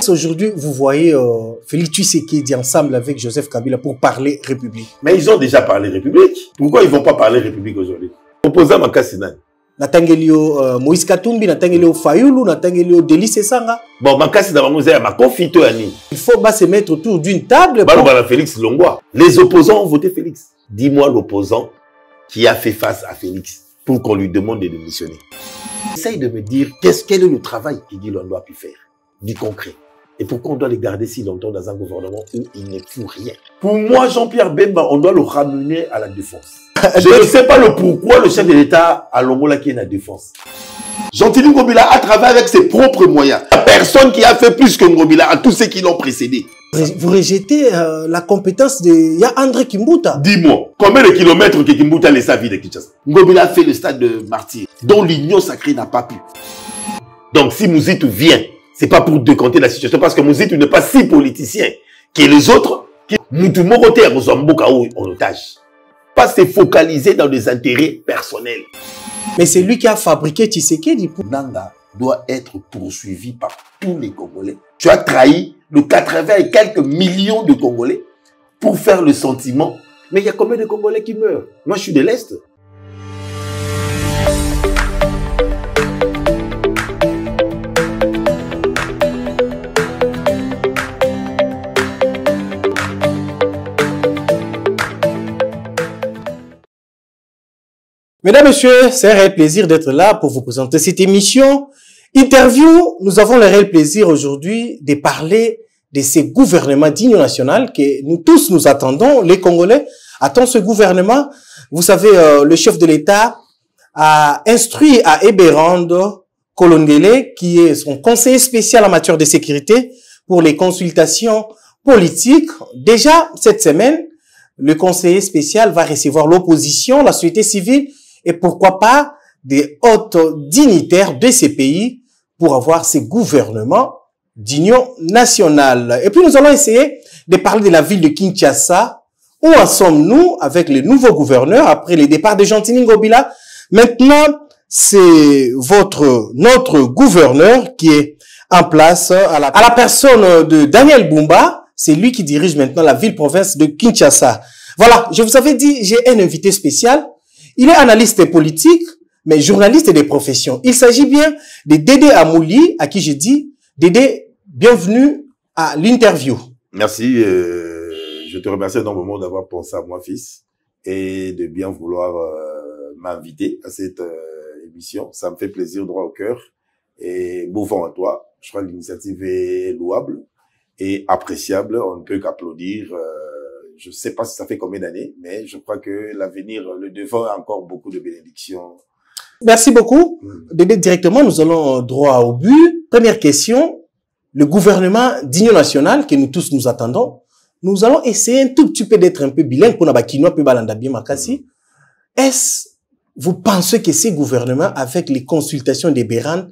Aujourd'hui, vous voyez Félix Tshisekedi ensemble avec Joseph Kabila pour parler République. Mais ils ont déjà parlé République. Pourquoi ils ne vont pas parler République aujourd'hui? Opposant Makassi Nani. Natangelio Moïse Katumbi, Natangelio Fayulu, Natangelio Délice Sanga. Bon, Makassi Nabamouza, ma confito Ani. Il faut se mettre autour d'une table. Pour... Félix Longwa. Les opposants ont voté Félix. Dis-moi l'opposant qui a fait face à Félix pour qu'on lui demande de démissionner. Essaye de me dire quel est le travail qu'il dit l'on doit pu faire, du concret. Et pourquoi on doit les garder si longtemps dans un gouvernement où il ne fout rien? Pour moi, Jean-Pierre Bemba, on doit le ramener à la défense. Je ne sais pas le pourquoi le chef de l'État a Longola qui est la défense. Gentili Ngobila a travaillé avec ses propres moyens. La personne qui a fait plus que Ngobila à tous ceux qui l'ont précédé. Vous rejetez la compétence de André Kimbuta. Dis-moi, combien de kilomètres que Kimbuta laisse sa vie de Kinshasa? Ngobila a fait le stade de Martyr, dont l'union sacrée n'a pas pu. Donc si Mouzitou vient, c'est pas pour décompter la situation, parce que Mouzitou n'est pas si politicien que les autres qui Moutou Moroté en otage. Pas se focaliser dans des intérêts personnels. Mais c'est lui qui a fabriqué Tshisekedi. Nanga doit être poursuivi par tous les Congolais. Tu as trahi le 80 et quelques millions de Congolais pour faire le sentiment. Mais il y a combien de Congolais qui meurent? Moi, je suis de l'Est. Mesdames, Messieurs, c'est un réel plaisir d'être là pour vous présenter cette émission. Interview, nous avons le réel plaisir aujourd'hui de parler de ce gouvernement d'union nationale que nous tous nous attendons. Les Congolais attendent ce gouvernement. Vous savez, le chef de l'État a instruit à Eberhard Kolongele, qui est son conseiller spécial en matière de sécurité, pour les consultations politiques. Déjà, cette semaine, le conseiller spécial va recevoir l'opposition, la société civile, et pourquoi pas des hautes dignitaires de ces pays pour avoir ces gouvernements d'union nationale. Et puis nous allons essayer de parler de la ville de Kinshasa. Où en sommes-nous avec le nouveau gouverneur après le départ de Gentili Ngobila? Maintenant, c'est notre gouverneur qui est en place à la personne de Daniel Bumba. C'est lui qui dirige maintenant la ville-province de Kinshasa. Voilà, je vous avais dit, j'ai un invité spécial. Il est analyste politique, mais journaliste des professions. Il s'agit bien de Dédé Amouli, à qui je dis, Dédé, bienvenue à l'interview. Merci, je te remercie énormément d'avoir pensé à moi, fils, et de bien vouloir m'inviter à cette émission. Ça me fait plaisir, droit au cœur, et bon vent à toi. Je crois que l'initiative est louable et appréciable. On ne peut qu'applaudir. Je ne sais pas si ça fait combien d'années, mais je crois que l'avenir, le devant a encore beaucoup de bénédictions. Merci beaucoup. Dédé, directement, nous allons droit au but. Première question, le gouvernement d'union nationale que nous tous nous attendons, nous allons essayer un tout petit peu d'être un peu bilingue pour n'abakinois peu balanda bien makasi. Est-ce, vous pensez que ces gouvernements, avec les consultations des Béran,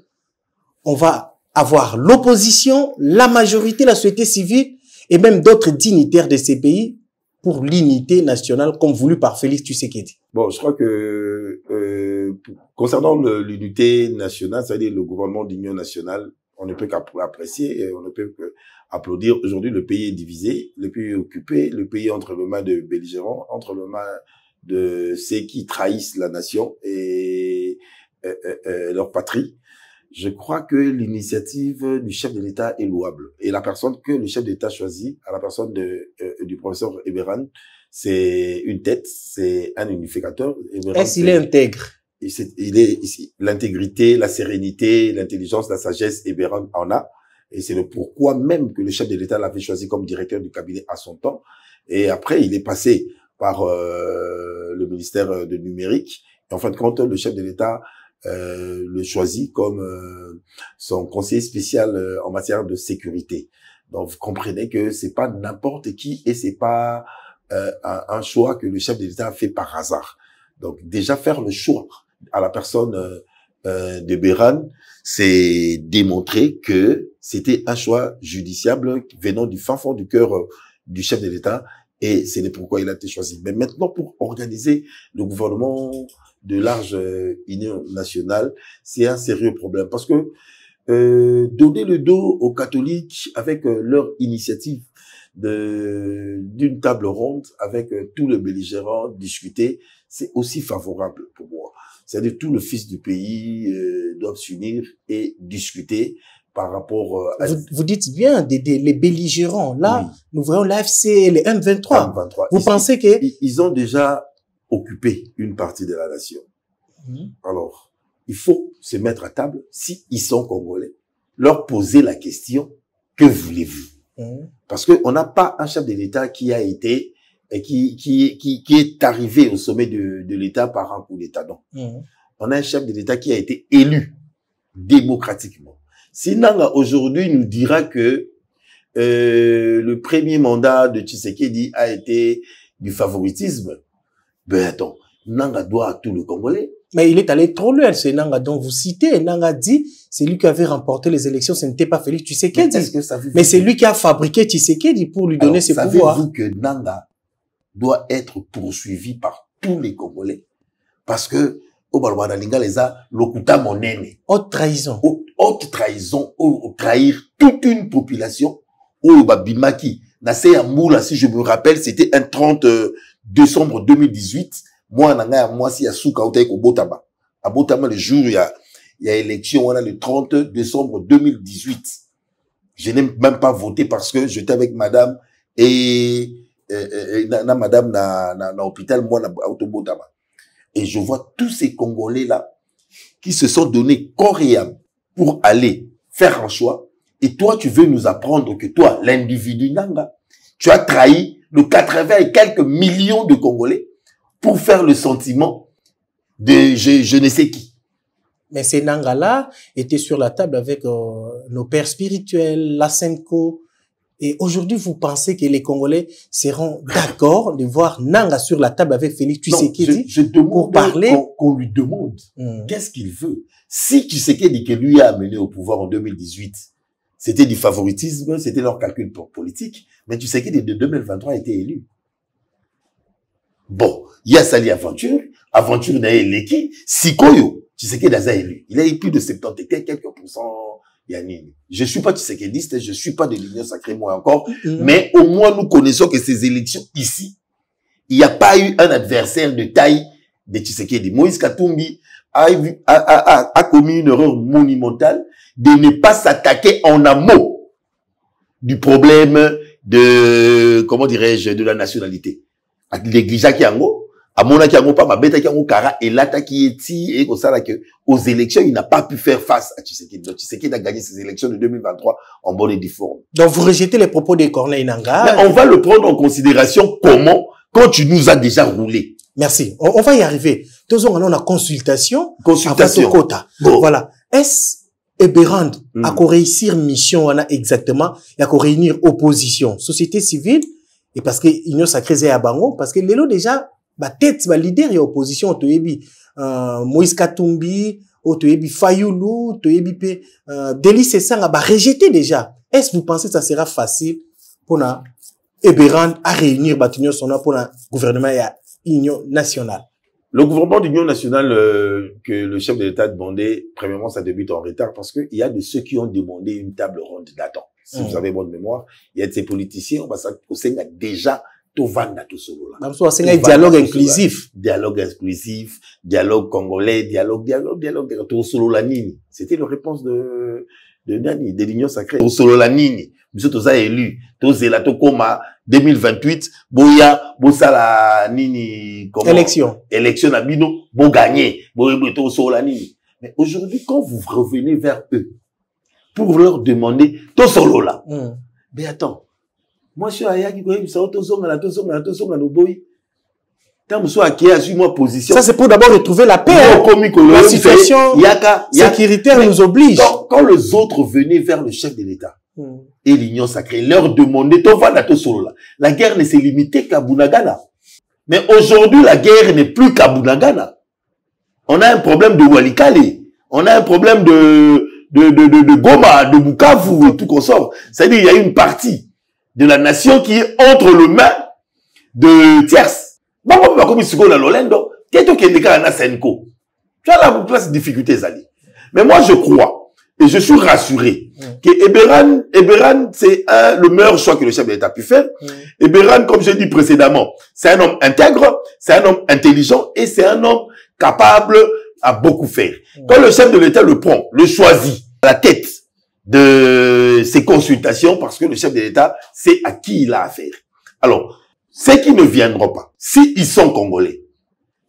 on va avoir l'opposition, la majorité, la société civile et même d'autres dignitaires de ces pays pour l'unité nationale comme voulu par Félix Tshisekedi? Bon, je crois que concernant l'unité nationale, c'est-à-dire le gouvernement d'union nationale, on ne peut qu'apprécier et on ne peut qu'applaudir. Aujourd'hui, le pays est divisé, le pays est occupé, le pays est entre les mains de belligérants, entre les mains de ceux qui trahissent la nation et leur patrie. Je crois que l'initiative du chef de l'État est louable. Et la personne que le chef de l'État choisit, à la personne du professeur Eberhard, c'est une tête, c'est un unificateur. Est-ce qu'il est intègre? Il est ici. L'intégrité, la sérénité, l'intelligence, la sagesse, Eberhard en a. Et c'est le pourquoi même que le chef de l'État l'avait choisi comme directeur du cabinet à son temps. Et après, il est passé par le ministère du numérique. Et en fin de compte, le chef de l'État le choisit comme son conseiller spécial en matière de sécurité. Donc vous comprenez que c'est pas n'importe qui et c'est pas un choix que le chef de l'État a fait par hasard. Donc déjà faire le choix à la personne de Béran, c'est démontrer que c'était un choix judiciable venant du fin fond du cœur du chef de l'État et c'est pourquoi il a été choisi. Mais maintenant, pour organiser le gouvernement de large union nationale, c'est un sérieux problème parce que donner le dos aux catholiques avec leur initiative d'une table ronde avec tous les belligérants discuter, c'est aussi favorable pour moi. C'est-à-dire tous les fils du pays doivent s'unir et discuter par rapport à... Vous dites bien, les belligérants. Là, oui. Nous voyons l'AFC et les M23. Vous pensez que... Ils ont déjà occupé une partie de la nation. Alors, il faut se mettre à table, si ils sont congolais, leur poser la question, que voulez-vous? Parce qu'on n'a pas un chef de l'État qui a été, qui est arrivé au sommet de l'État par un coup d'État. Non. On a un chef de l'État qui a été élu démocratiquement. Si Nanga aujourd'hui nous dira que le premier mandat de Tshisekedi a été du favoritisme, ben attends, Nanga doit à tout le Congolais. Mais il est allé trop loin, c'est Nanga dont vous citez. Nanga dit, c'est lui qui avait remporté les élections, ce n'était pas Félix Tshisekedi. Mais c'est lui qui a fabriqué Tshisekedi pour lui donner ses pouvoirs. Savez-vous que Nanga doit être poursuivi par tous les Congolais? Parce que, au Barbaringa, Linga les a lokuta monene. Haute trahison. Haute trahison, trahir toute une population. Au Babimaki, Nassé Amoula, si je me rappelle, c'était un 30 décembre 2018. Moi, si y a Souka au Botama. À Botama, le jour, il y a élection, on a le 30 décembre 2018. Je n'ai même pas voté parce que j'étais avec madame et, madame na hôpital, moi, na Botama. Et je vois tous ces Congolais-là qui se sont donnés corps et âme pour aller faire un choix. Et toi, tu veux nous apprendre que toi, l'individu Nanga, tu as trahi le 80 et quelques millions de Congolais pour faire le sentiment de je ne sais qui. Mais ces Nanga-là étaient sur la table avec nos pères spirituels, la Senko. Et aujourd'hui, vous pensez que les Congolais seront d'accord de voir Nanga sur la table avec Félix Tshisekedi je demande pour parler qu'on lui demande qu'est-ce qu'il veut. Si Tshisekedi que lui a amené au pouvoir en 2018, c'était du favoritisme, c'était leur calcul politique, mais Tshisekedi de 2023 a été élu. Bon, il y a Sali Aventure n'a élu Sikoyo, Tshisekedi a élu. Il a eu plus de 70 et quelques pourcents. Je suis pas tshisekediste, je suis pas de l'Union sacrée, moi encore, mais au moins nous connaissons que ces élections ici, il n'y a pas eu un adversaire de taille de Tshisekedi. Moïse Katumbi a commis une erreur monumentale de ne pas s'attaquer en amont du problème de, comment dirais-je, de la nationalité. L'église qui yango, à mon avis, pas ma bête qui yango kara et l'attaque qui est et au ça que aux élections, il n'a pas pu faire face à Tshisekedi. Donc Tshisekedi a gagné ses élections de 2023 en bonne et due forme. Donc vous rejetez les propos de Corneille Nangaa. Mais on va le prendre en considération comment, quand tu nous as déjà roulé. Merci. On va y arriver. Tous on a consultation. Consultation. Bon. Voilà. Est-ce Eberand a qu'à réussir mission, on a exactement, il a qu'à réunir opposition, société civile, et parce que Union sacrée c'est à Bango, parce que les lots déjà, bah tête, bah leader et opposition, Toyebi, Moïse Katumbi, Toyebi Fayoulou, Toyebi Deli Sessanga, bah rejeté déjà. Est-ce que vous pensez que ça sera facile pour na Eberand à réunir bah Union sonore pour un gouvernement et Union nationale? Le gouvernement d'union nationale que le chef de l'État a demandé, premièrement, ça débute en retard parce qu'il y a de ceux qui ont demandé une table ronde d'attente. Si vous avez bonne mémoire, il y a de ces politiciens, on va s'appeler déjà Tovanda tout solo là. C'est dialogue inclusif. Dialogue inclusif, dialogue congolais, dialogue tout solo la nini. C'était la réponse de Nani, de l'Union sacrée. Tout solo la nini. Nous tous a élu. Tout zélato koma 2028, boya, bosala nini, comment? Élection à bino, bo gagner, bo tout solo la nini. Mais aujourd'hui, quand vous revenez vers eux, pour leur demander, tout solo là. Mais attends. Moi, je suis à Yaki, ça ça, c'est pour d'abord retrouver la paix. La situation sécuritaire nous oblige. Quand les autres venaient vers le chef de l'État et l'Union sacrée, leur demandaient, la guerre ne s'est limitée qu'à Bunagana. Mais aujourd'hui, la guerre n'est plus qu'à Bunagana. On a un problème de Walikale. On a un problème de Goma, de Bukavu et tout qu'on sort. C'est-à-dire, il y a une partie de la nation qui est entre les mains de tierces. Tu as la place de difficulté, Zali. Mais moi, je crois Et je suis rassuré que Eberan, c'est le meilleur choix que le chef de l'État a pu faire. Eberan, comme j'ai dit précédemment, c'est un homme intègre, c'est un homme intelligent et c'est un homme capable à beaucoup faire. Quand le chef de l'État le prend, le choisit à la tête de ses consultations, parce que le chef de l'État sait à qui il a affaire. Alors, ceux qui ne viendront pas, s'ils sont congolais,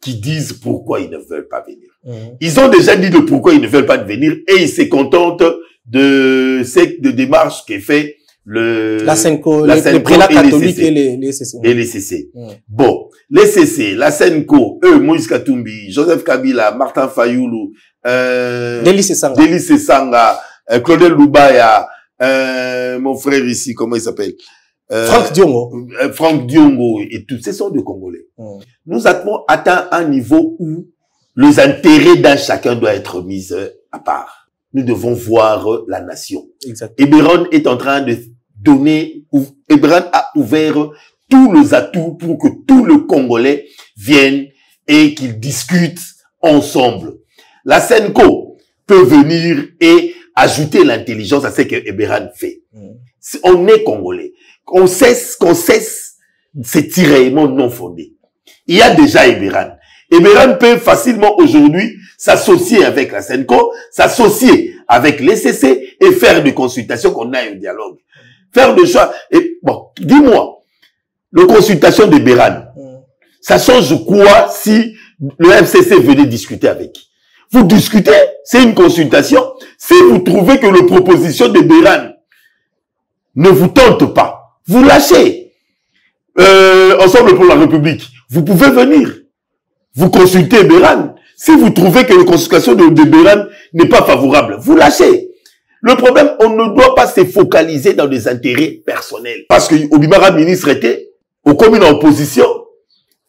qui disent pourquoi ils ne veulent pas venir. Ils ont déjà dit de pourquoi ils ne veulent pas venir et ils se contentent de cette démarche qui fait la Senco, les prélats catholiques et les CC. Et les CC. Bon, les CC, la Senco, eux, Moïse Katumbi, Joseph Kabila, Martin Fayoulou, Delis Sanga, Claudel Loubaya, mon frère ici, comment il s'appelle? Franck Diongo. Franck Diongo et tous ces sont des Congolais. Nous avons atteint un niveau où les intérêts d'un chacun doivent être mis à part. Nous devons voir la nation. Eberan est en train de donner, Eberan a ouvert tous les atouts pour que tous les Congolais viennent et qu'ils discutent ensemble. La Senco peut venir et ajouter l'intelligence à ce que Eberan fait. On est Congolais. Qu'on cesse ces tiraillements non fondés. Il y a déjà Eberan. Eberan peut facilement aujourd'hui s'associer avec la Senco, s'associer avec les CC et faire des consultations qu'on a un dialogue. Faire des choix. Et bon, dis-moi, les consultations d'Eberan, ça change quoi si le FCC venait discuter avec? Vous discutez, c'est une consultation. Si vous trouvez que les propositions d'Eberan ne vous tentent pas, vous lâchez. Ensemble pour la République, vous pouvez venir. Vous consultez Eberan. Si vous trouvez que la consultation d'Eberan n'est pas favorable, vous lâchez. Le problème, on ne doit pas se focaliser dans des intérêts personnels. Parce que Obimara ministre était au communes en opposition,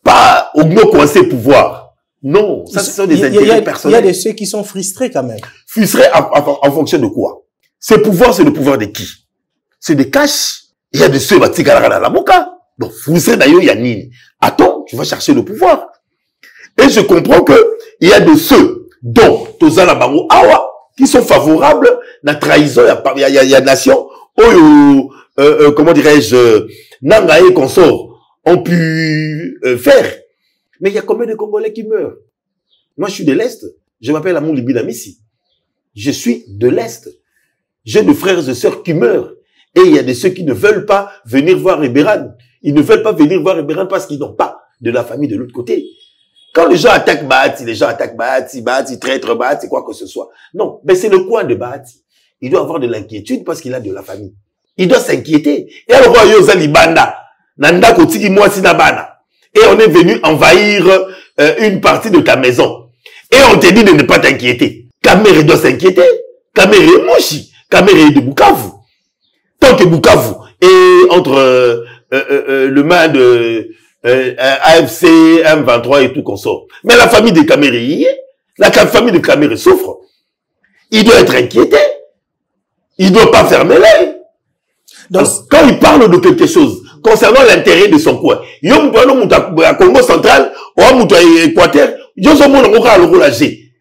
pas au gno coincé pouvoir. Non, ça ce sont des intérêts personnels. Il y a de ceux qui sont frustrés quand même. Frustrés en fonction de quoi? Ce pouvoir, c'est le pouvoir de qui? C'est des cash. Il y a de ceux qui sont la moka. Donc, frustré d'ailleurs, il y a Nini. Attends, tu vas chercher le pouvoir. Et je comprends que il y a de ceux dont Tozala Bango Awa qui sont favorables à la trahison, il y a nation, comment dirais-je, Nanga et consorts ont pu faire. Mais il y a combien de Congolais qui meurent? Moi, je suis de l'Est. Je m'appelle Amour Libinamissi. Je suis de l'Est. J'ai des frères et sœurs qui meurent. Et il y a de ceux qui ne veulent pas venir voir Eberan. Ils ne veulent pas venir voir Eberan parce qu'ils n'ont pas de la famille de l'autre côté. Quand les gens attaquent Bahati, Bahati, traître Bahati, quoi que ce soit. Non, mais c'est le coin de Bahati. Il doit avoir de l'inquiétude parce qu'il a de la famille. Il doit s'inquiéter. Et alors, Libanda, Nanda Kotiki Mwasinabana. Et on est venu envahir une partie de ta maison. Et on te dit de ne pas t'inquiéter. Kamere doit s'inquiéter. Kamere est Moshi. Kamere est de Bukavu. Tant que Bukavu est entre le main de AFC, M23 et tout consort. Mais la famille de Kamere y est. La famille de Kamere souffre. Il doit être inquiété. Il ne doit pas fermer l'œil. Donc, quand il parle de quelque chose concernant l'intérêt de son coin, il y a Congo central, ou à Équateur, il y a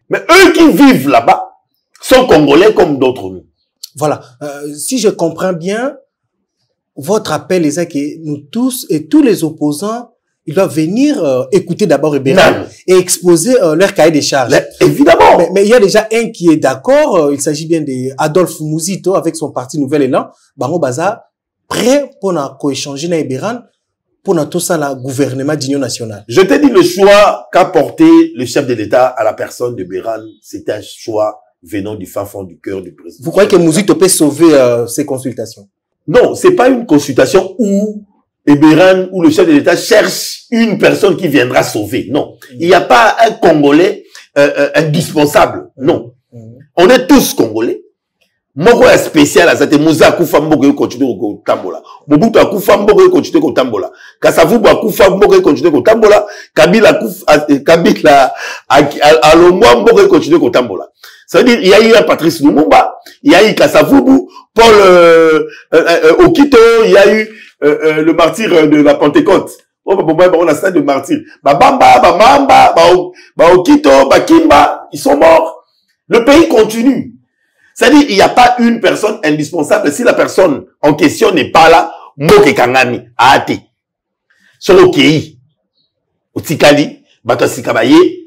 mais eux qui vivent là-bas sont Congolais comme d'autres nous. Voilà. Si je comprends bien, votre appel est que nous tous et tous les opposants, ils doivent venir écouter d'abord Eberan et exposer leur cahier des charges. Mais, évidemment. Mais il y a déjà un qui est d'accord. Il s'agit bien d'Adolphe Mouzito avec son parti Nouvel Élan. Bango Baza, prêt pour échanger avec Eberan pour tout ça, le gouvernement d'union nationale. Je t'ai dit le choix qu'a porté le chef de l'État à la personne d'Eberan, c'est un choix venant du fin fond du cœur du président. Vous croyez que Mouzito peut sauver ces consultations? Non, c'est pas une consultation où Eberan ou le chef de l'État cherche une personne qui viendra sauver. Non. Il n'y a pas un Congolais indispensable. Non. On est tous Congolais. Moko est spécial à cette Mouza Akufa Mbogo continue au Tambola. Mobutu Akufa Mbogo continue au Tambola. Kasavubu Akufa Mbogo continue au Tambola. Kabila Alomwa Mbogo continue au Tambola. Ça veut dire, il y a eu un Patrice Lumumba, il y a eu Kasavubu, Paul Okito, il y a eu le martyr de la Pentecôte. On a ça de martyr. Bamba, Bamamba, Okito, Bakimba, ils sont morts. Le pays continue. C'est-à-dire, il n'y a pas une personne indispensable. Si la personne en question n'est pas là, moke kangami, aate. Sur okei, otikali, batasikabaye,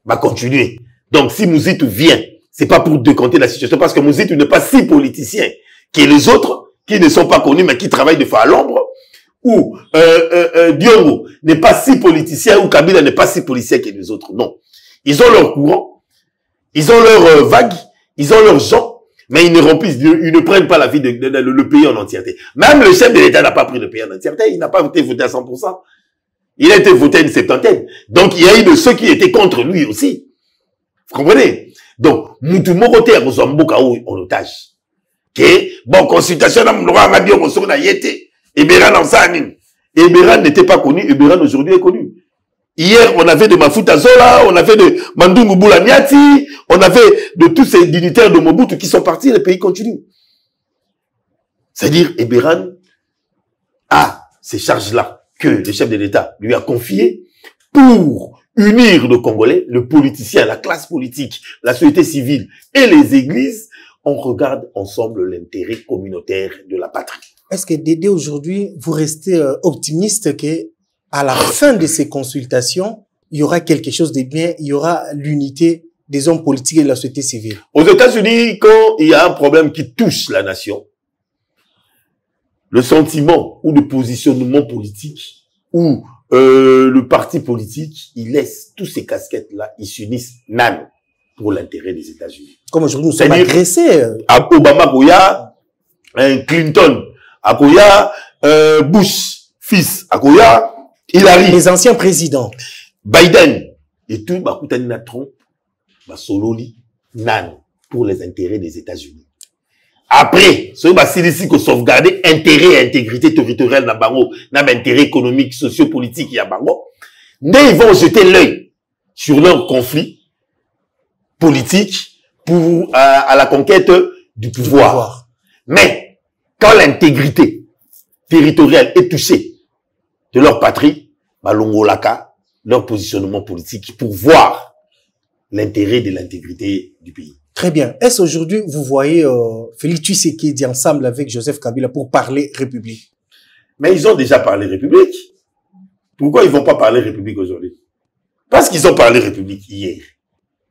va continuer. Donc, si Mouzitou vient, c'est pas pour décompter la situation, parce que Mouzitou n'est pas si politicien que les autres, qui ne sont pas connus, mais qui travaillent de fois à l'ombre, ou Diongo n'est pas si politicien, ou Kabila n'est pas si politicien que les autres. Non. Ils ont leur courant, ils ont leur vague, ils ont leurs gens, mais ils ne remplissent, ils ne prennent pas la vie de le pays en entièreté. Même le chef de l'État n'a pas pris le pays en entièreté, il n'a pas été voté à 100%. Il a été voté à une septantaine. Donc, il y a eu de ceux qui étaient contre lui aussi. Vous comprenez? Donc, Moutou Morote a Mozamboka en otage. Que, bon, consultation, Eberan en Sanin. Eberan n'était pas connu, Eberan aujourd'hui est connu. Hier, on avait de Mafuta Zola, on avait de Mandungu Boulaniati, on avait de tous ces dignitaires de Mobutu qui sont partis, le pays continue. C'est-à-dire, Eberan a ces charges-là que le chef de l'État lui a confiées pour unir le Congolais, le politicien, la classe politique, la société civile et les églises. On regarde ensemble l'intérêt communautaire de la patrie. Est-ce que Dédé, aujourd'hui, vous restez optimiste que à la fin de ces consultations, il y aura quelque chose de bien, il y aura l'unité des hommes politiques et de la société civile? Aux États-Unis, quand il y a un problème qui touche la nation, le sentiment ou le positionnement politique ou le parti politique, il laisse tous ces casquettes-là, ils s'unissent nan pour l'intérêt des États-Unis. Comme aujourd'hui, nous sommes agressés. À Obama, Koya, Clinton, à Koya, Bush, fils, à Koya, Hillary. Les anciens présidents. Biden. Et tout, Bakutanina Trump, Sololi, nan, pour les intérêts des États-Unis. Après, ce qui va sauvegarder intérêt et intégrité territoriale na bango, na intérêt économique, socio-politique ya bango, mais ils vont jeter l'œil sur leur conflit politique pour à la conquête du pouvoir. Mais quand l'intégrité territoriale est touchée de leur patrie, balongolaka, leur positionnement politique pour voir l'intérêt de l'intégrité du pays. Très bien. Est-ce aujourd'hui, vous voyez Félix Tshisekedi ensemble avec Joseph Kabila pour parler République? Mais ils ont déjà parlé République. Pourquoi ils vont pas parler République aujourd'hui? Parce qu'ils ont parlé République hier.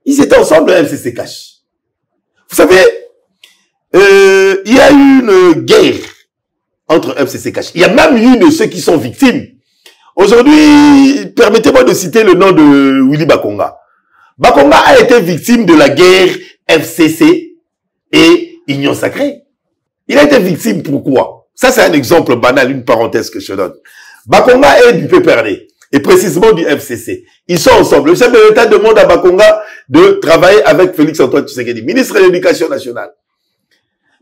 Ils étaient ensemble à MCC Cash. Vous savez, il y a eu une guerre entre MCC Cash. Il y a même eu de ceux qui sont victimes. Aujourd'hui, permettez-moi de citer le nom de Willy Bakonga. Bakonga a été victime de la guerre FCC et Union Sacrée. Il a été victime pourquoi? Ça, c'est un exemple banal, une parenthèse que je donne. Bakonga est du PPRD, et précisément du FCC. Ils sont ensemble. Le chef de l'État demande à Bakonga de travailler avec Félix-Antoine Tshisekedi, ministre de l'Éducation nationale.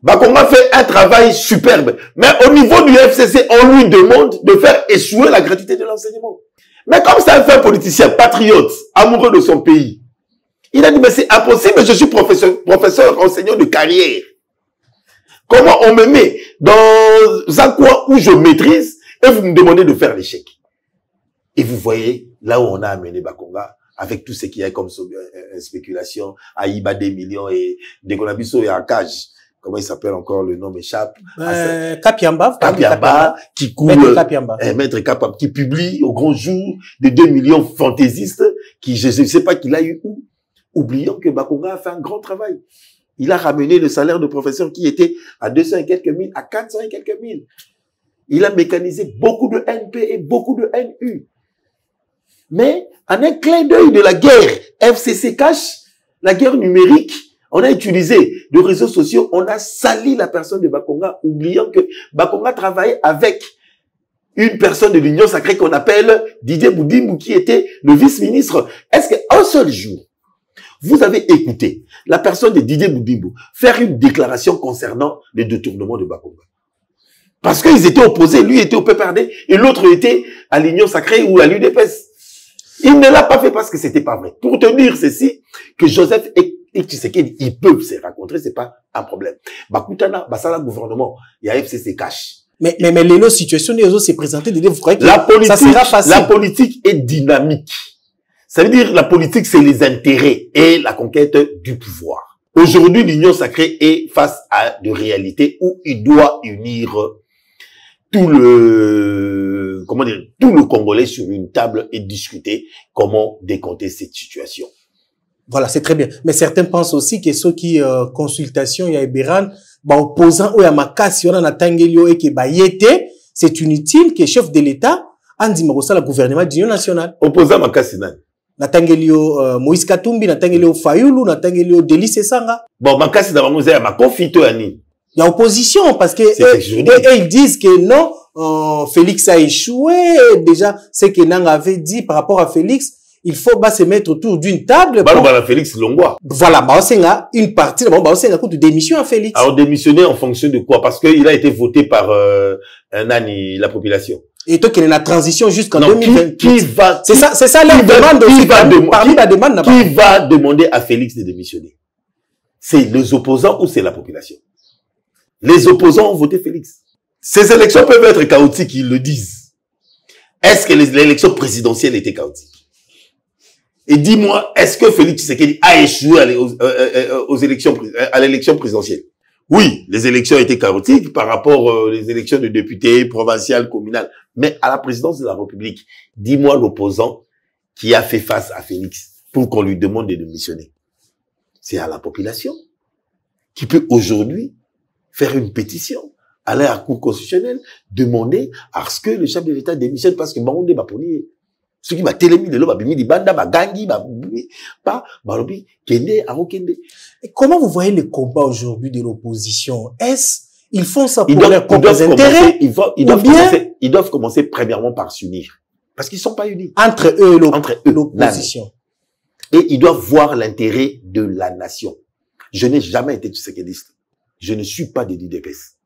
Bakonga fait un travail superbe. Mais au niveau du FCC, on lui demande de faire échouer la gratuité de l'enseignement. Mais comme c'est un fait politicien, patriote, amoureux de son pays, il a dit, mais c'est impossible, je suis professeur, enseignant de carrière. Comment on me met dans un coin où je maîtrise et vous me demandez de faire l'échec? Et vous voyez, là où on a amené Bakonga, avec tout ce qu'il y a comme spéculation, Aïba des millions et Degonabiso et Akaj. Comment il s'appelle encore, le nom m'échappe. Kapiamba, qui coule, Maître Kapiamba, qui publie au grand jour de 2 millions fantaisistes, qui, je ne sais pas qu'il a eu où. Oublions que Bakonga a fait un grand travail. Il a ramené le salaire de professeur qui était à 200 et quelques mille, à 400 et quelques mille. Il a mécanisé beaucoup de NP et beaucoup de NU. Mais, en un clin d'œil de la guerre FCC Cash, la guerre numérique, on a utilisé les réseaux sociaux, on a sali la personne de Bakonga, oubliant que Bakonga travaillait avec une personne de l'Union Sacrée qu'on appelle Didier Boudimou, qui était le vice-ministre. Est-ce qu'un seul jour, vous avez écouté la personne de Didier Boudimou faire une déclaration concernant le détournement de Bakonga? Parce qu'ils étaient opposés, lui était au PPRD et l'autre était à l'Union Sacrée ou à l'UDPS. Il ne l'a pas fait parce que c'était pas vrai. Pour te dire ceci, que Joseph et Tshisekedi, ils peuvent se rencontrer, c'est pas un problème. Bakutana, Basala gouvernement, il y a FCC Cash. Mais les situations des autres s'est présentée, vous croyez que ça sera facile? La politique est dynamique. Ça veut dire, la politique, c'est les intérêts et la conquête du pouvoir. Aujourd'hui, l'Union sacrée est face à de réalités où il doit unir tout le Congolais sur une table et discuter comment décompter cette situation. Voilà, c'est très bien. Mais certains pensent aussi que ceux qui consultation il y a Eberan, opposant ou ya makasi on a tangelio et que yete, c'est inutile que chef de l'État andi makosa le gouvernement d'union nationale. Opposant makasi nan. Natangelio Moïse Katumbi, natangelio Fayulu, natangelio Delice Sanga. Bon, makasi na bango ya makofito ya nini? Il y a opposition parce que et ils disent que non, Félix a échoué. Déjà, ce que Nang avait dit par rapport à Félix, il faut se mettre autour d'une table. Félix Longwa. Voilà, une partie de démission à Félix. Alors démissionner en fonction de quoi? Parce qu'il a été voté par la population. Et toi, qu'il y a la transition jusqu'en 2020. Qui va? C'est ça la demande aussi. Parmi la demande. Qui va demander à Félix de démissionner? C'est les opposants ou c'est la population? Les opposants ont voté Félix. Ces élections peuvent être chaotiques, ils le disent. Est-ce que l'élection présidentielle était chaotique? Et dis-moi, est-ce que Félix Tshisekedi a échoué à l'élection présidentielle? Oui, les élections étaient chaotiques par rapport aux élections de députés, provinciales, communales. Mais à la présidence de la République, dis-moi l'opposant qui a fait face à Félix pour qu'on lui demande de démissionner. C'est à la population qui peut aujourd'hui faire une pétition, aller à la Cour constitutionnelle, demander à ce que le chef de l'État démissionne parce que Baoundé Baponi, ce qui m'a télémis de l'eau, Babimi di Banda, Bagangi, Balobi, Kende, Aro Kende. Comment vous voyez les combats aujourd'hui de l'opposition? Ils font ça pour leurs propres intérêts? Ils doivent commencer premièrement par s'unir. Parce qu'ils sont pas unis. Entre eux et l'opposition. Et ils doivent voir l'intérêt de la nation. Je n'ai jamais été tshisekidiste. Je ne suis pas de l'IDPS.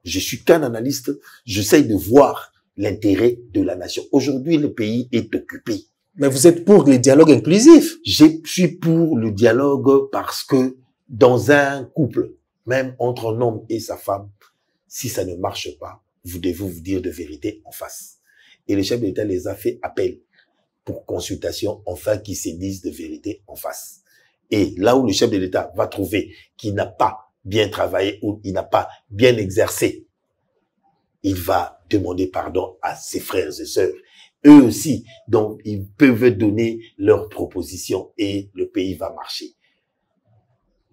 Je suis qu'un analyste. J'essaye de voir l'intérêt de la nation. Aujourd'hui, le pays est occupé. Mais vous êtes pour le dialogue inclusif? Je suis pour le dialogue parce que dans un couple, même entre un homme et sa femme, si ça ne marche pas, vous devez vous dire de vérité en face. Et le chef de l'État les a fait appel pour consultation, enfin qu'ils se disent de vérité en face. Et là où le chef de l'État va trouver qu'il n'a pas bien travaillé ou il n'a pas bien exercé, il va demander pardon à ses frères et sœurs. Eux aussi, donc, ils peuvent donner leurs propositions et le pays va marcher.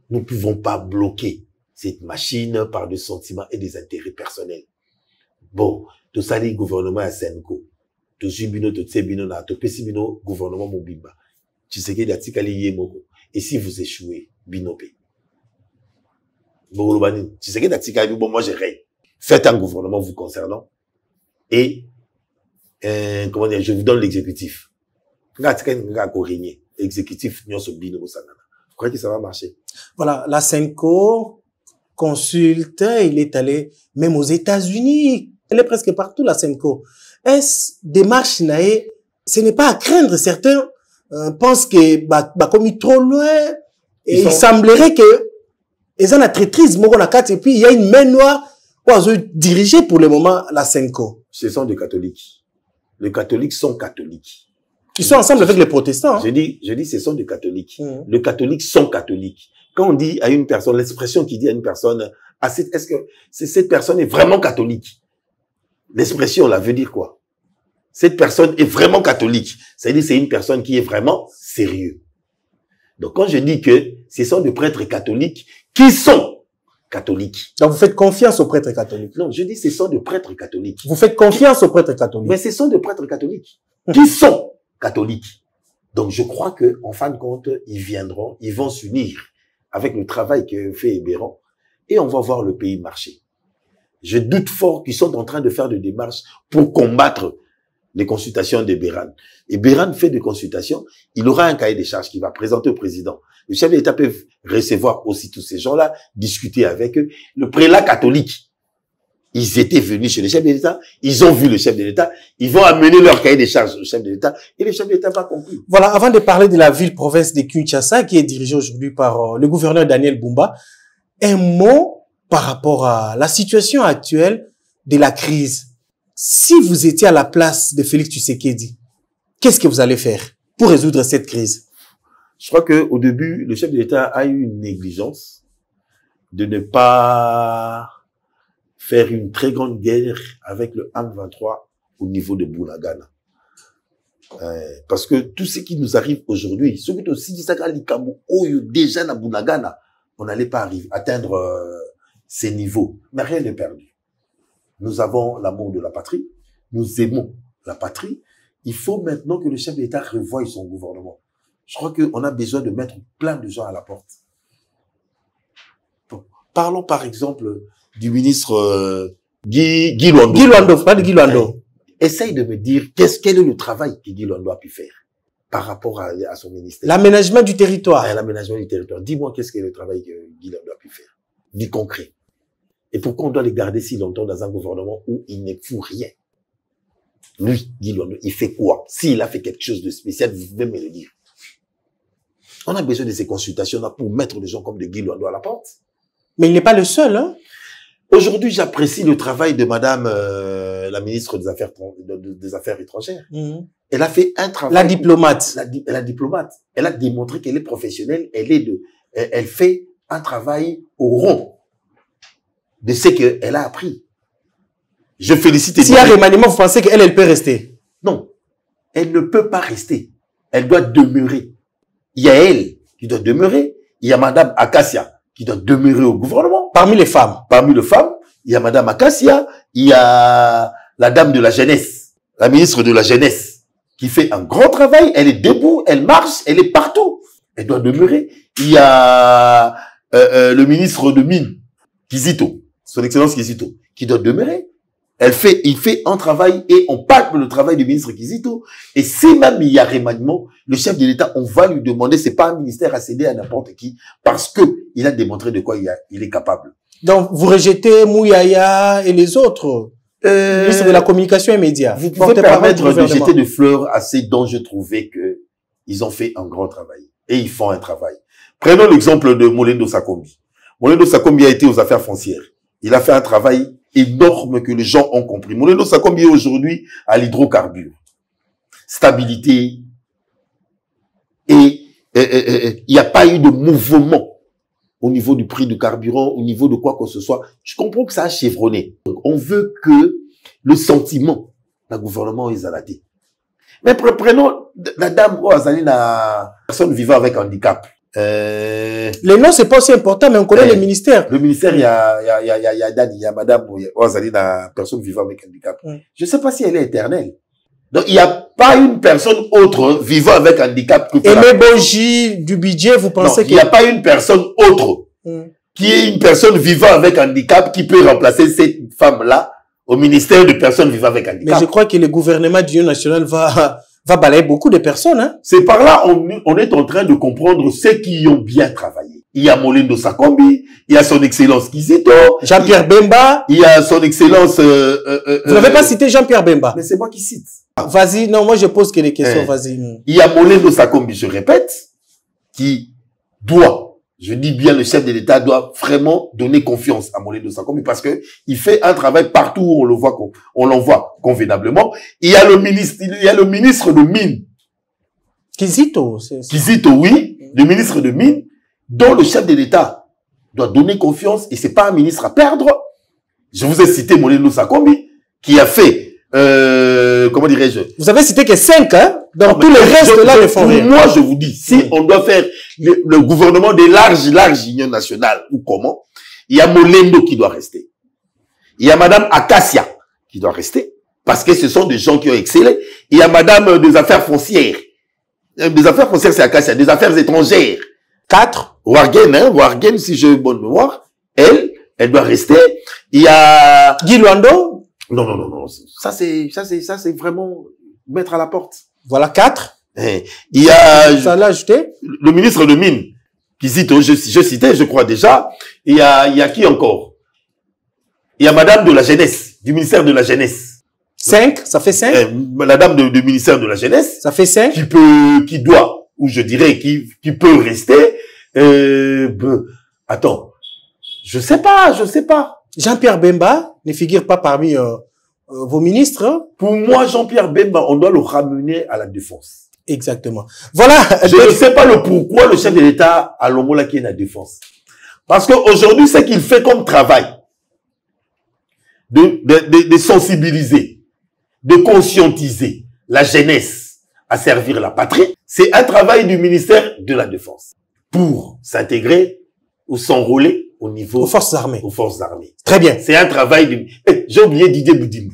Nous ne pouvons pas bloquer cette machine par des sentiments et des intérêts personnels. Bon, tout ça, les gouvernements à Senko, tout Jubino, tout Tsebino, tout Pessimino, gouvernement Mobimba. Tu sais qu'il y a Tikali Yemoko. Et si vous échouez, Binopé. Bon, tu sais qu'il y a Tikali, bon, moi, j'ai rien. Faites un gouvernement vous concernant et comment dire, je vous donne l'exécutif. Exécutif, je crois que ça va marcher. Voilà, la Senko consulte, il est allé même aux États-Unis. Elle est presque partout, la Senko. Est-ce démarche nae? Ce n'est pas à craindre. Certains pensent que comme il trop loin, et il semblerait que ils ont la traîtrise, et puis il y a une main noire. Diriger pour le moment la Senko. Ce sont des catholiques. Les catholiques sont catholiques. Ils sont ensemble avec les protestants. Hein? Je dis, ce sont des catholiques. Les catholiques sont catholiques. Quand on dit à une personne, l'expression qui dit à une personne, est-ce que cette personne est vraiment catholique? L'expression là veut dire quoi? Cette personne est vraiment catholique. C'est-à-dire c'est une personne qui est vraiment sérieuse. Donc quand je dis que ce sont des prêtres catholiques qui sont catholiques. Donc vous faites confiance aux prêtres catholiques? Non, je dis ce sont des prêtres catholiques. Vous faites confiance aux prêtres catholiques? Mais ce sont des prêtres catholiques qui sont catholiques. Donc je crois que en fin de compte, ils vont s'unir avec le travail que fait Ebéran et on va voir le pays marcher. Je doute fort qu'ils sont en train de faire des démarches pour combattre les consultations d'Ebéran. Ebéran fait des consultations, il aura un cahier des charges qu'il va présenter au président. Le chef de l'État peut recevoir aussi tous ces gens-là, discuter avec eux. Le prélat catholique, ils étaient venus chez le chef de l'État, ils ont vu le chef de l'État, ils vont amener leur cahier des charges au chef de l'État et le chef de l'État va conclure. Voilà, avant de parler de la ville-province de Kinshasa qui est dirigée aujourd'hui par le gouverneur Daniel Bumba, un mot par rapport à la situation actuelle de la crise. Si vous étiez à la place de Félix Tshisekedi, qu'est-ce que vous allez faire pour résoudre cette crise? Je crois qu'au début, le chef de l'État a eu une négligence de ne pas faire une très grande guerre avec le M23 au niveau de Bunagana. Parce que tout ce qui nous arrive aujourd'hui, ce que aussi dit ça, déjà na Bunagana, on n'allait pas arriver, atteindre ces niveaux. Mais rien n'est perdu. Nous avons l'amour de la patrie, nous aimons la patrie. Il faut maintenant que le chef de l'État revoie son gouvernement. Je crois qu'on a besoin de mettre plein de gens à la porte. Bon, parlons par exemple du ministre Guy Luando. Guy Luando, pas de Guy Luando. Essaye de me dire quel est le travail que Guy Luando a pu faire par rapport à son ministère. L'aménagement du territoire. L'aménagement du territoire. Dis-moi qu'est-ce que le travail que Guy Luando a pu faire. Du concret. Et pourquoi on doit les garder si longtemps dans un gouvernement où il ne fout rien? Lui, Guy Luando, il fait quoi? S'il a fait quelque chose de spécial, vous pouvez me le dire. On a besoin de ces consultations-là pour mettre des gens comme de Guy Luando à la porte. Mais il n'est pas le seul, hein? Aujourd'hui, j'apprécie le travail de madame, la ministre des Affaires étrangères. Elle a fait un travail. La diplomate. La diplomate. Elle a démontré qu'elle est professionnelle. Elle fait un travail au rond de ce qu'elle a appris. Je félicite. S'il y a remaniement, vous pensez qu'elle, elle peut rester? Non. Elle ne peut pas rester. Elle doit demeurer. Il y a elle qui doit demeurer. Il y a madame Acacia qui doit demeurer au gouvernement. Parmi les femmes. Parmi les femmes, il y a madame Acacia, il y a la dame de la jeunesse, la ministre de la jeunesse, qui fait un grand travail. Elle est debout, elle marche, elle est partout. Elle doit demeurer. Il y a le ministre de Mines, Kizito, son excellence Kizito, qui doit demeurer. Il fait un travail et on parle de le travail du ministre Kizito. Et si même il y a remaniement, le chef de l'État, on va lui demander, c'est pas un ministère à céder à n'importe qui, parce que il a démontré de quoi il est capable. Donc, vous rejetez Mouyaya et les autres, ministre de la communication et médias. Vous pouvez permettre de jeter des fleurs à ceux dont je trouvais que ils ont fait un grand travail. Et ils font un travail. Prenons l'exemple de Molendo Sakombi. Molendo Sakombi a été aux affaires foncières. Il a fait un travail énorme que les gens ont compris. Molendo Sakombi est aujourd'hui à l'hydrocarbure. Stabilité. Et il n'y a pas eu de mouvement au niveau du prix du carburant, au niveau de quoi que ce soit. Je comprends que ça a chevronné. Donc, on veut que le sentiment d'un gouvernement est zalaté. Mais prenons la dame Ouazali, la personne vivant avec handicap. Les noms, c'est pas aussi important, mais on connaît les ministères. Le ministère, il y a madame Ouazali, la personne vivant avec handicap. Je ne sais pas si elle est éternelle. Donc, il n'y a pas une personne autre vivant avec handicap que... Aimé Bonji du budget, vous pensez qu'il n'y a pas une personne autre qui est une personne vivant avec handicap qui peut remplacer cette femme-là au ministère de personnes vivant avec handicap. Mais je crois que le gouvernement d'union nationale va balayer beaucoup de personnes, hein. C'est par là, on est en train de comprendre ceux qui ont bien travaillé. Il y a Molendo Sakombi, il y a son excellence Kizito, Jean-Pierre Bemba, il y a son excellence... vous n'avez pas cité Jean-Pierre Bemba. Mais c'est moi qui cite. Vas-y, non, moi je pose que des questions, vas-y. Il y a Molendo Sakombi, je répète, qui doit, je dis bien, le chef de l'État doit vraiment donner confiance à Molendo Sakombi parce que il fait un travail partout où on l'envoie convenablement. Il y a le ministre de Mines. Kizito. Kizito, oui, le ministre de Mines, dont le chef de l'État doit donner confiance et c'est pas un ministre à perdre. Je vous ai cité Molendo Sakombi, qui a fait comment dirais-je? Vous avez cité que 5, hein? Donc tous les restes là ne font rien. Moi, je vous dis, si on doit faire le gouvernement des larges unions nationales, ou comment, il y a Molendo qui doit rester. Il y a madame Acacia qui doit rester, parce que ce sont des gens qui ont excellé. Il y a madame des affaires foncières. Des affaires foncières, c'est Acacia. Des affaires étrangères. 4. Wargen, si j'ai bonne mémoire. Elle doit rester. Il y a... Guy Luando. Non. Ça, c'est vraiment mettre à la porte. Voilà 4. Il y a... Ça l'a ajouté. Le ministre de Mines, Kizito, je citais, je crois déjà. Il y a qui encore? Il y a madame de la jeunesse, du ministère de la jeunesse. 5, ça fait 5. La dame du ministère de la jeunesse. Ça fait 5. Qui doit, ou je dirais, qui peut rester. Attends. Je sais pas. Jean-Pierre Bemba ne figure pas parmi vos ministres. Pour moi, Jean-Pierre Bemba, on doit le ramener à la défense. Exactement. Voilà. Je ne sais pas le pourquoi le chef de l'État a l'homola qui est la défense. Parce qu'aujourd'hui, ce qu'il fait comme travail, de sensibiliser, de conscientiser la jeunesse à servir la patrie, c'est un travail du ministère de la Défense pour s'intégrer ou s'enrôler au niveau... Aux forces armées. Aux forces armées. Très bien. C'est un travail du... J'ai oublié Didier Boudimou.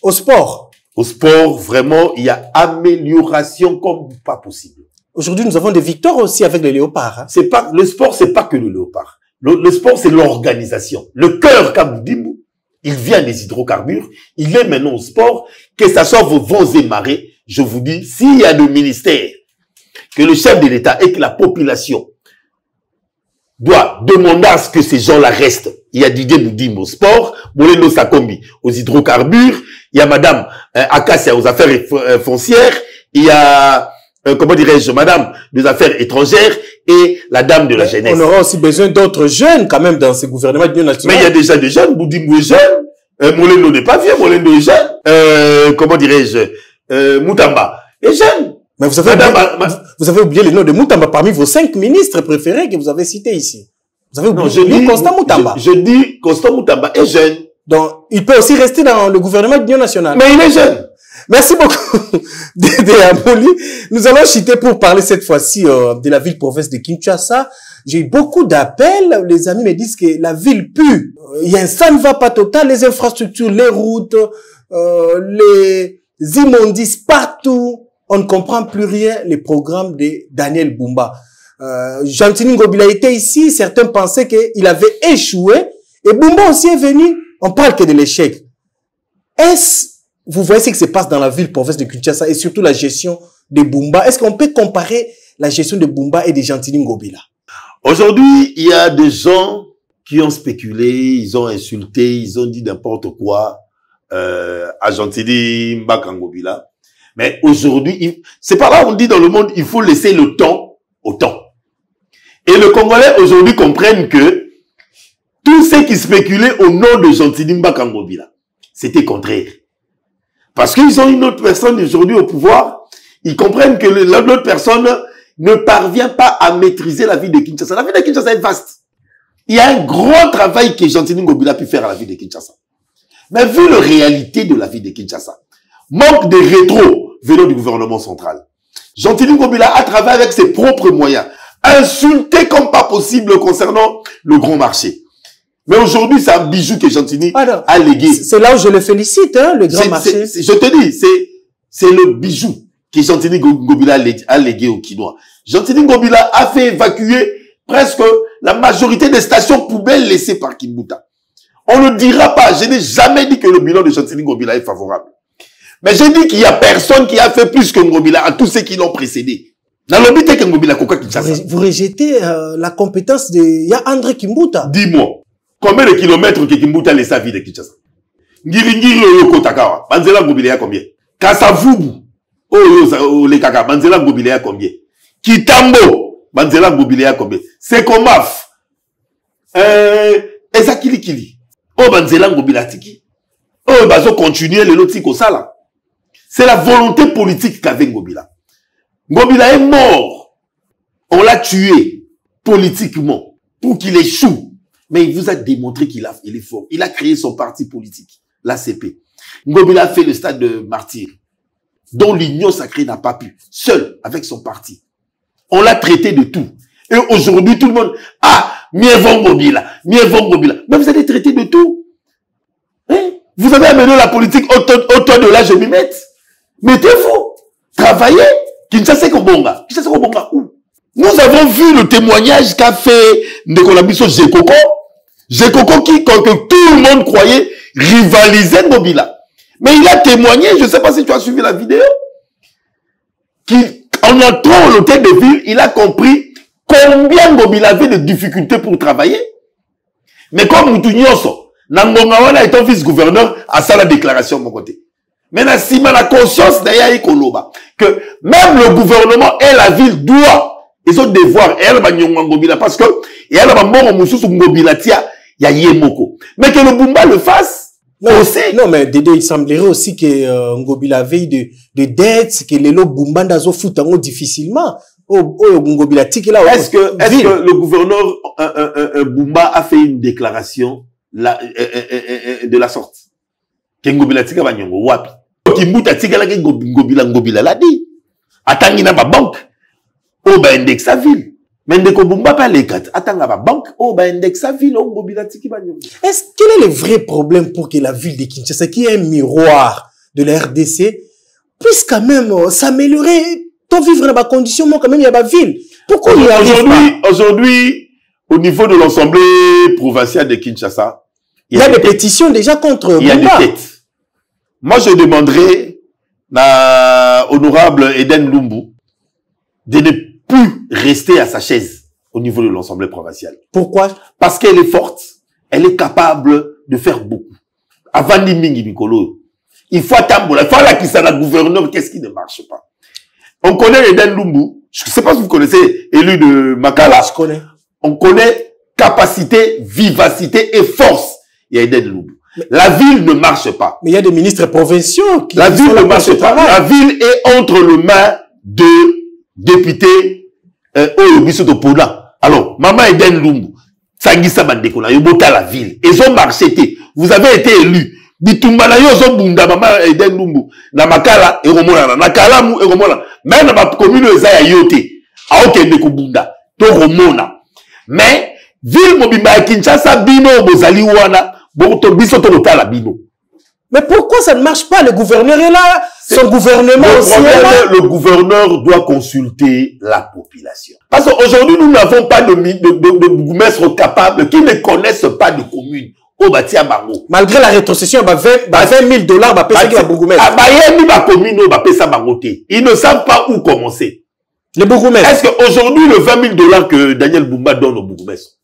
Au sport. Au sport, vraiment, il y a amélioration comme pas possible. Aujourd'hui, nous avons des victoires aussi avec les léopards. Hein. C'est pas, le sport, c'est pas que le léopard. Le sport, c'est l'organisation. Le cœur Kaboudimou, il vient des hydrocarbures, il est maintenant au sport, que ça soit vos vents et marées. Je vous dis, s'il y a des ministères, que le chef de l'État et que la population doit demander à ce que ces gens-là restent. Il y a Didier Boudimou au sport, Moleno Sakombi aux hydrocarbures, il y a Madame Akassia aux affaires foncières, il y a, comment dirais-je, Madame des affaires étrangères et la dame de la jeunesse. On aura aussi besoin d'autres jeunes quand même dans ces gouvernements d'union nationale. Mais il y a déjà des jeunes, Boudimou est jeune, Moleno n'est pas vieux, Moleno est jeune, comment dirais-je, Moutamba est jeune. Mais vous avez oublié le nom de Moutamba parmi vos 5 ministres préférés que vous avez cités ici. Vous avez oublié Constant Moutamba. Je dis Constant Moutamba est jeune. Donc, il peut aussi rester dans le gouvernement d'union nationale. Mais il est jeune. Merci beaucoup, Dédé Amoli. Nous allons chuter pour parler cette fois-ci de la ville-province de Kinshasa. J'ai eu beaucoup d'appels. Les amis me disent que la ville pue. Ça ne va pas total. Les infrastructures, les routes, les immondices partout. On ne comprend plus rien, les programmes de Daniel Bumba. Gentini Ngobila était ici, certains pensaient qu'il avait échoué, et Bumba aussi est venu, on parle que de l'échec. Vous voyez ce qui se passe dans la ville-province de Kinshasa, et surtout la gestion de Bumba. Est-ce qu'on peut comparer la gestion de Bumba et de Gentini Ngobila? Aujourd'hui, il y a des gens qui ont spéculé, ils ont insulté, ils ont dit n'importe quoi à Gentini Ngobila. Mais aujourd'hui, c'est par là on dit dans le monde, il faut laisser le temps au temps. Et les Congolais aujourd'hui comprennent que tous ceux qui spéculaient au nom de Gentini Ngobila, c'était contraire. Parce qu'ils ont une autre personne aujourd'hui au pouvoir, ils comprennent que l'autre personne ne parvient pas à maîtriser la vie de Kinshasa. La vie de Kinshasa est vaste. Il y a un grand travail que Gentini Ngobila a pu faire à la vie de Kinshasa. Mais vu la réalité de la vie de Kinshasa, manque de rétro venant du gouvernement central. Gentini Ngobila a travaillé avec ses propres moyens, insulté comme pas possible concernant le grand marché. Mais aujourd'hui, c'est un bijou que Gentini a légué. C'est là où je le félicite, hein, le grand marché. Je te dis, c'est le bijou que Gentini Ngobila a légué aux Kinois. Gentini Ngobila a fait évacuer presque la majorité des stations poubelles laissées par Kimbuta. On ne dira pas, je n'ai jamais dit que le bilan de Gentini Ngobila est favorable. Mais j'ai dit qu'il y a personne qui a fait plus que Ngobila à tous ceux qui l'ont précédé. Dans l'obité que Ngobila Koka Kinshasa. Vous rejetez la compétence de... Il y a André Kimbuta. Dis-moi, combien de kilomètres que Kimbuta laisse sa vie de Kinshasa? Ngiri Yoko Takawa, Banzela Ngobila ya combien? Kasavubu, le Kaka, Banzela Ngobila ya combien? Kitambo, Banzela Ngobila ya combien? Sekomaf, Ezakilikili, Banzela Ngobila Tiki. Bazo continuer le lotiko sala. C'est la volonté politique qu'avait Ngobila. Ngobila est mort. On l'a tué politiquement pour qu'il échoue. Mais il vous a démontré qu'il est fort. Il a créé son parti politique, l'ACP. Ngobila a fait le stade de martyr, dont l'union sacrée n'a pas pu, seul, avec son parti. On l'a traité de tout. Et aujourd'hui, tout le monde, mieux vaut Ngobila, mieux vaut Ngobila. Mais vous allez traiter de tout. Hein? Vous avez amené la politique autour de là, je m'y mette. Mettez-vous. Travaillez. Kinshasa Kobonga. Kinshasa Kobonga où? Nous avons vu le témoignage qu'a fait Ndekolabiso Jekoko. Jekoko qui, que tout le monde croyait rivaliser Ngobila. Mais il a témoigné, je ne sais pas si tu as suivi la vidéo, qu'en entrant à l'hôtel de ville, il a compris combien Ngobila avait de difficultés pour travailler. Mais comme Moutounyoso, Nangongawana étant vice-gouverneur, à ça la déclaration de mon côté. Maintenant, si la conscience d'ailleurs Koloba, que même le gouvernement et la ville doivent, ils ont devoir, et elle va Ngobila, parce que, et elle va mort au Moussous Ngobila tia, ya Yemoko. Mais que le Bumba le fasse, Non, mais Dédé, il semblerait aussi que Ngobi la veille de dettes, que les lots Bumbanda zo fout difficilement. Est-ce que le gouverneur Bumba a fait une déclaration de la sorte? Que Ngobi la tika banyongo wapi? Kimbuta tika la Ngobi la dit. Atangi na ba banque. O ba index sa ville. Mais ndeko Bumba pas les quatre. Atanga ba banque. O ba index sa ville. O Ngobi la tika banyongo. Quel est le vrai problème pour que la ville de Kinshasa, qui est un miroir de la RDC, puisse quand même s'améliorer? Pour vivre dans ma condition, moi, quand même, il y a ma ville. Pourquoi il y a aujourd'hui, au niveau de l'Assemblée provinciale de Kinshasa, il y a des pétitions déjà contre il y a des têtes. Moi, je demanderais à honorable Eden Lumbu de ne plus rester à sa chaise au niveau de l'Assemblée provinciale. Pourquoi? Parce qu'elle est forte, elle est capable de faire beaucoup. Avant Nimingi Mikolo, il faut attendre, il faut la qui la gouverneur, qu'est-ce qui ne marche pas? On connaît Eden Lumbu. Je ne sais pas si vous connaissez, élu de Makala. Je connais. On connaît capacité, vivacité et force. Il y a Eden Lumbu. La ville ne marche pas. Mais il y a des ministres provinciaux qui... La ville ne marche pas. La ville est entre les mains de députés Oyobiso de Poda. Alors, Maman Eden Lumbu, Sangisa Bandekona, Yobota la ville. Ils ont marché. Vous avez été élu. Bitumbana yozo bunda Maman Eden Lumbu. Na Makala, Eromona. Na Kalamu, Eromona. Même dans ma commune, ils ont yoté. Aoke ndeko bunda. To Romona. Mais, ville mobimba Kinshasa, bino, bozali wana. Mais pourquoi ça ne marche pas? Le gouverneur est là, son gouvernement aussi est là. Le gouverneur doit consulter la population. Parce qu'aujourd'hui, nous n'avons pas de bourgmestres capables qui ne connaissent pas de communes. Malgré la rétrocession, $20 000, ils ne savent pas où commencer. Les bourgmestres. Est-ce qu'aujourd'hui, le $20 000 que Daniel Bumba donne aux bourgmestres,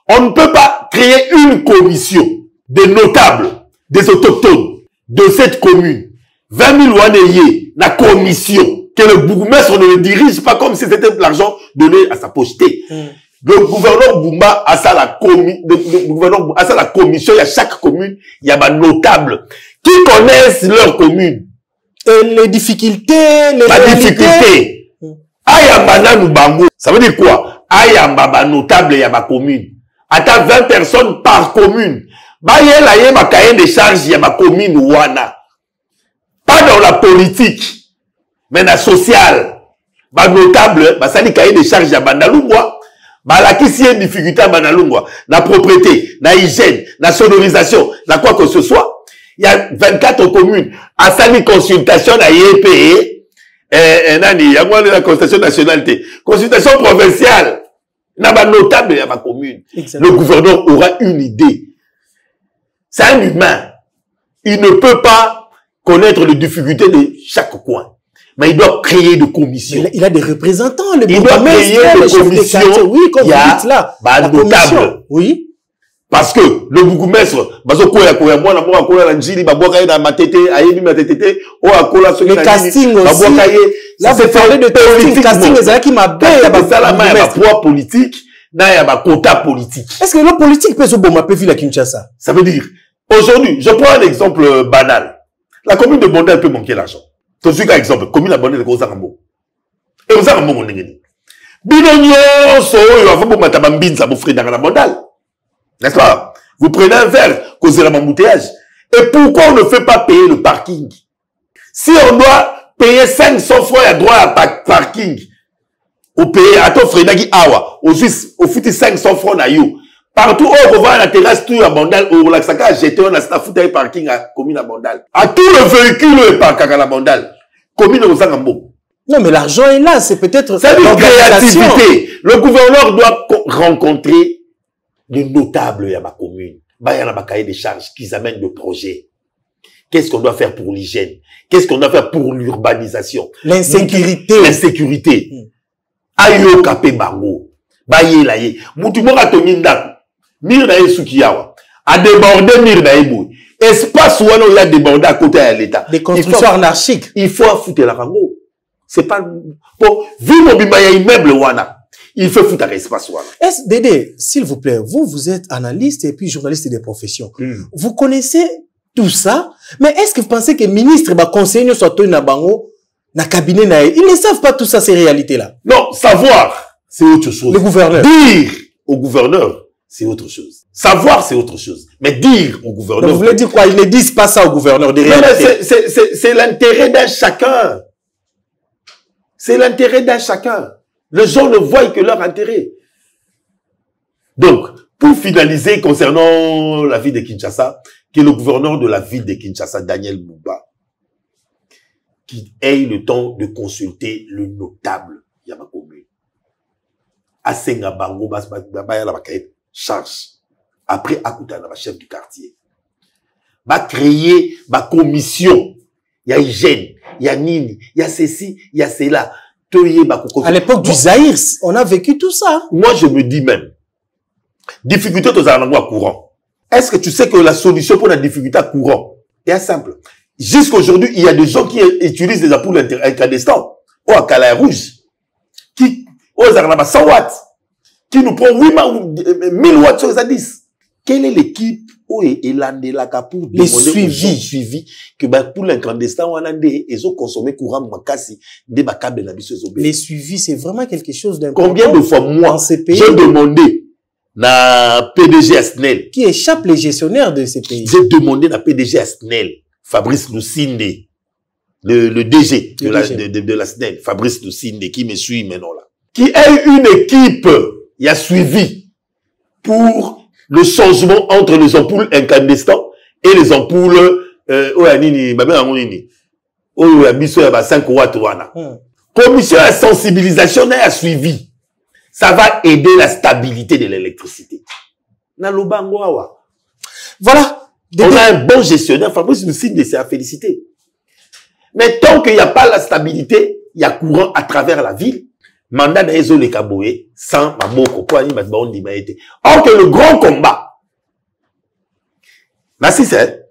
on ne peut pas créer une commission des notables, des autochtones de cette commune, 20 000 waneyés, la commission, que le bourgmestre ne le dirige pas comme si c'était de l'argent donné à sa pocheté. Le gouverneur Bumba a ça la commission, il y a chaque commune, il y a des notables qui connaissent leur commune. Et les difficultés, les difficultés. Ayamba nous bango. Ça veut dire quoi? Ayamba notable, il y a ma commune. Attends 20 personnes par commune. Bah, il y a ma cahier de charge, il y a ma commune Wana. Pas dans la politique, mais dans la sociale. Bah, notable, bah, ça dit cahier de charge, il y a Bandalungwa. Bah, là, qui s'y a une difficulté à Bandalungwa? La propriété, la hygiène, la sonorisation, la quoi que ce soit. Il y a 24 communes. À ça, une consultation à IEPE. Il y a moins de la consultation nationale. Consultation provinciale. Il y a pas notable, il y a ma commune. Exactement. Le gouverneur aura une idée. C'est un humain. Il ne peut pas connaître les difficultés de chaque coin. Mais il doit créer des commissions. Il a des représentants. Il doit créer des commissions. Oui, comme vous dites là. La notable. Oui. Parce que le bourgmestre, le casting aussi. Là, vous parlez de casting, c'est qui m'a bien. Il y a un poids politique, il y a un quota politique. Est-ce que le politique peut se bomber à Kinshasa? Ça veut dire, aujourd'hui, je prends un exemple banal. La commune de Bondel peut manquer l'argent. Je suis un exemple. Commune de Bondel de Kozarambo. Et Kozarambo, on est Binonyo, so, il va falloir que vous fassiez un frère dans la Bondel. N'est-ce pas? Vous prenez un verre, causez l'embouteillage. Et pourquoi on ne fait pas payer le parking? Si on doit payer 500 francs, il y a droit à parking. Au pays, à ton frère, awa. Au Suisse, au foot 500 francs na yo. Partout où on va à la terrasse, tout à Bandal, au Laxaka, jeté, on a staffouté un parking à commune à Bandal. À tout le véhicule, est parqué à la Bandal. Commune au Zangambo. Non, mais l'argent est là, c'est peut-être... C'est une créativité. Le gouverneur doit rencontrer les notables à ma commune. Bah, il y a un cahier de charges qui amènent le projet. Qu'est-ce qu'on doit faire pour l'hygiène? Qu'est-ce qu'on doit faire pour l'urbanisation? L'insécurité. L'insécurité. Ayo kapé bango. Baye la ye. Moutumora toninda. Mir na yesukiyawa. A déborder mir na yebo. Espace où on a débordé à côté de l'État. Des constructions anarchiques. Il faut foutre la rango. C'est pas, pour, vu mon bimaya immeuble wana. Il faut foutre l'espace wana. Est-ce, Dédé, s'il vous plaît, vous êtes analyste et puis journaliste des professions. Vous connaissez tout ça. Mais est-ce que vous pensez que le ministre va conseiller soit na bango na cabinet na ils ne savent pas tout ça, ces réalités-là? Non, savoir, c'est autre chose. Le gouverneur. Dire au gouverneur, c'est autre chose. Savoir, c'est autre chose. Mais dire au gouverneur... Donc vous voulez dire quoi? Ils ne disent pas ça au gouverneur, des réalités. C'est l'intérêt d'un chacun. C'est l'intérêt d'un chacun. Les gens ne voient que leur intérêt. Donc, pour finaliser concernant la ville de Kinshasa, que le gouverneur de la ville de Kinshasa, Daniel Mouba, qui ait le temps de consulter le notable Yamakomu. Asenga Bango, charge. Après, Akuta, la chef du quartier. Va créer ma commission. Il y a hygiène, il y a Nini, il y a ceci, il y a cela. À l'époque du Zaïre, on a vécu tout ça. Moi, je me dis même, difficulté aux alentours courant. Est-ce que tu sais que la solution pour la difficulté courant est simple? Jusqu'aujourd'hui, il y a des gens qui utilisent des ampoules incandescents, ou à Calais Rouge, qui, aux alentours 100 watts, qui nous prend 1000 watts sur les 10. Quelle est l'équipe où il a pour les suivis que pour l'incandestin on a ils ont consommé courant makasi des câbles de la biseuse. Les suivis, c'est vraiment quelque chose d'important. Combien de fois moi j'ai demandé na PDG Asnel qui échappe les gestionnaires de ces pays. J'ai demandé na PDG Asnel Fabrice Lucinde, le DG de la SNEL, Fabrice Lucinde qui me suit maintenant là, qui a une équipe il a suivi pour le changement entre les ampoules incandescents et les ampoules à 5 watts. Commission de sensibilisation a suivi. Ça va aider la stabilité de l'électricité. Voilà. On a un bon gestionnaire. Fabrice Lucide, c'est à féliciter. Mais tant qu'il n'y a pas la stabilité, il y a courant à travers la ville. Mandat d'Aezo les Kaboé, sans Maboko, quoi, or que le grand combat, là, si c'est,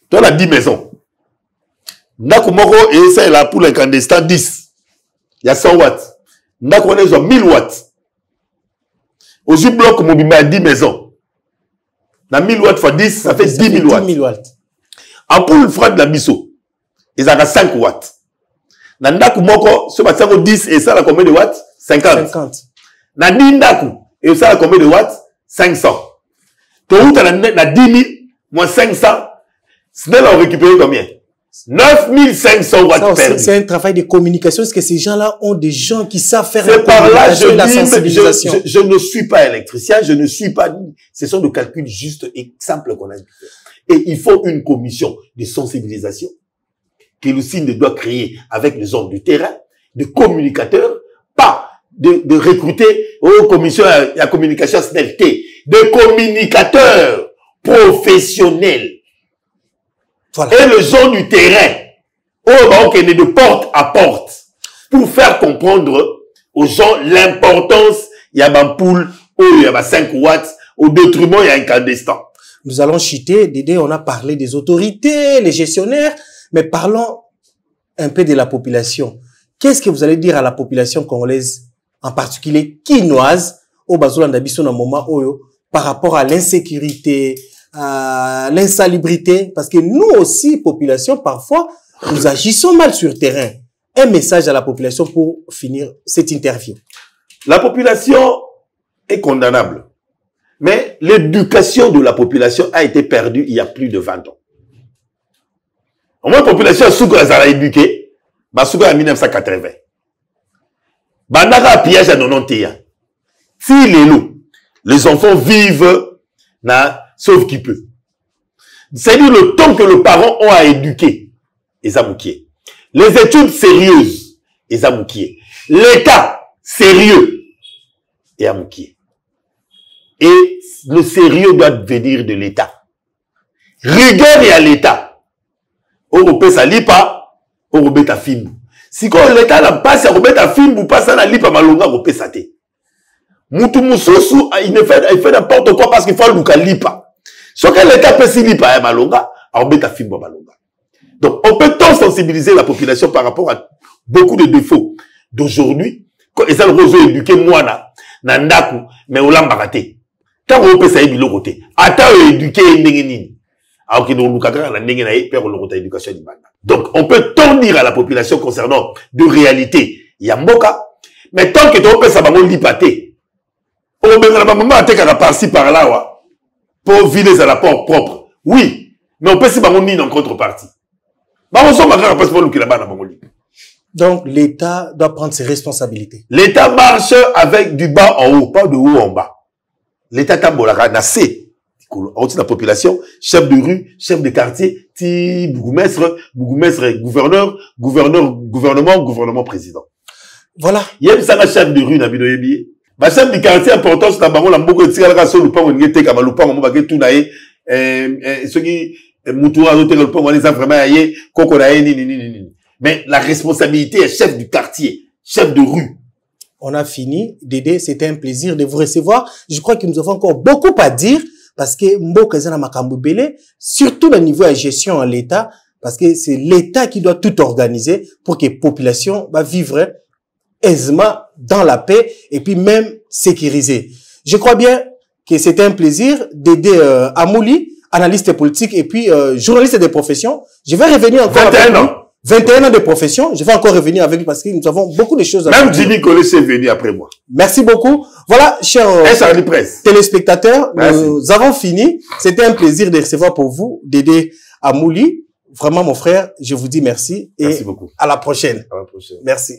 toi, la 10 maisons. Nakumoko, et c'est là pour l'incandescent 10. Il y a 100 watts. Nakumoko, ils ont 1000 watts. Aujourd'hui, bloc, mon bimba, 10 maisons. Na 1000 watts fois 10, ça fait 10 000 watts. 10 000 watts. En poule froide de la biseau, ils ont 5 watts. Nandaku moko, ce matin, 10, et ça, a combien de watts? 50. Nandindaku, et ça, a combien de watts? 500. Tout à la 10 000, moins 500, Snell a récupéré combien? 9500 watts perdus. C'est un travail de communication, parce que ces gens-là ont des gens qui savent faire la communication et la sensibilisation. Je ne suis pas électricien, je ne suis pas... Ce sont des calculs justes et simples qu'on a dû faire. Et il faut une commission de sensibilisation que l'UCIN doit créer avec les hommes du terrain, de communicateurs, pas de recruter aux commissions à la communication SNLT, de communicateurs professionnels. Voilà. Et les gens du terrain, de porte à porte, pour faire comprendre aux gens l'importance, il y a une poule, il y a 5 watts, au détriment, il y a un incandescent. Nous allons chuter, Dédé, on a parlé des autorités, les gestionnaires, mais parlons un peu de la population. Qu'est-ce que vous allez dire à la population congolaise, en particulier quinoise, au Bazolandabiso dans moment par rapport à l'insécurité, à l'insalubrité, parce que nous aussi, population, parfois, nous agissons mal sur le terrain. Un message à la population pour finir cette interview. La population est condamnable, mais l'éducation de la population a été perdue il y a plus de 20 ans. Au moins, la population a éduqué, en 1980. Bandara pillage à 91. Si les enfants vivent, sauf qui peut. C'est-à-dire le temps que les parents ont à éduquer, les amoukiers. Les études sérieuses, les amoukiers. L'État sérieux, et amoukiers. Et le sérieux doit venir de l'État. Rigueur et à l'État. Européen ça lipa, Européen ta film. Si quand l'État n'a pas ça Européen ta film ou pas ça na lipa malonga Européen ça te. Mutu mususu il fait n'importe quoi parce qu'il faut luka lipa. Sauf que l'État peut s'y lipa malonga, Européen ta film malonga. Donc on peut tant sensibiliser la population par rapport à beaucoup de défauts d'aujourd'hui. Quand ils ont réseau éduqué moi na ndaku mais on l'a baraté. Quand on peut ça éduquer côté. Attends éduquer ndengeni. Donc, on peut tant dire à la population concernant de réalité. Il y a Mboka. Mais tant que tu peux ça va lipater. On peut maman attaquer par-ci par-là, pour vider à la porte propre. Oui. Mais on peut si maman en contrepartie. Donc, l'État doit prendre ses responsabilités. L'État marche avec du bas en haut, pas de haut en bas. L'État tambolaka nassé. La population, chef de rue, chef de quartier, bourgmestre, gouverneur, gouvernement, président. Voilà. Il y a un chef de rue, ma chef de quartier important, c'est d'abord la beaucoup de tirage sur le pont, on comme le pont, on va tout naïe, ceux qui, Moutoura, le pont, on les a vraiment aïe, mais la responsabilité est chef du quartier, chef de rue. On a fini. Dédé, c'était un plaisir de vous recevoir. Je crois que nous avons encore beaucoup à dire. Parce que Mboka Zana Makambubele, surtout au niveau de la gestion à l'État, parce que c'est l'État qui doit tout organiser pour que la population va vivre aisément dans la paix et puis même sécurisée. Je crois bien que c'était un plaisir d'aider Amouli, analyste politique et puis journaliste de profession. Je vais revenir encore 21 ans. 21 ans de profession. Je vais encore revenir avec lui parce que nous avons beaucoup de choses à dire. Même Jimmy Collet est venu après moi. Merci beaucoup. Voilà, chers téléspectateurs, nous avons fini. C'était un plaisir de recevoir pour vous Dédé Amouli. Vraiment, mon frère, je vous dis merci et merci beaucoup. À la prochaine. À la prochaine. Merci.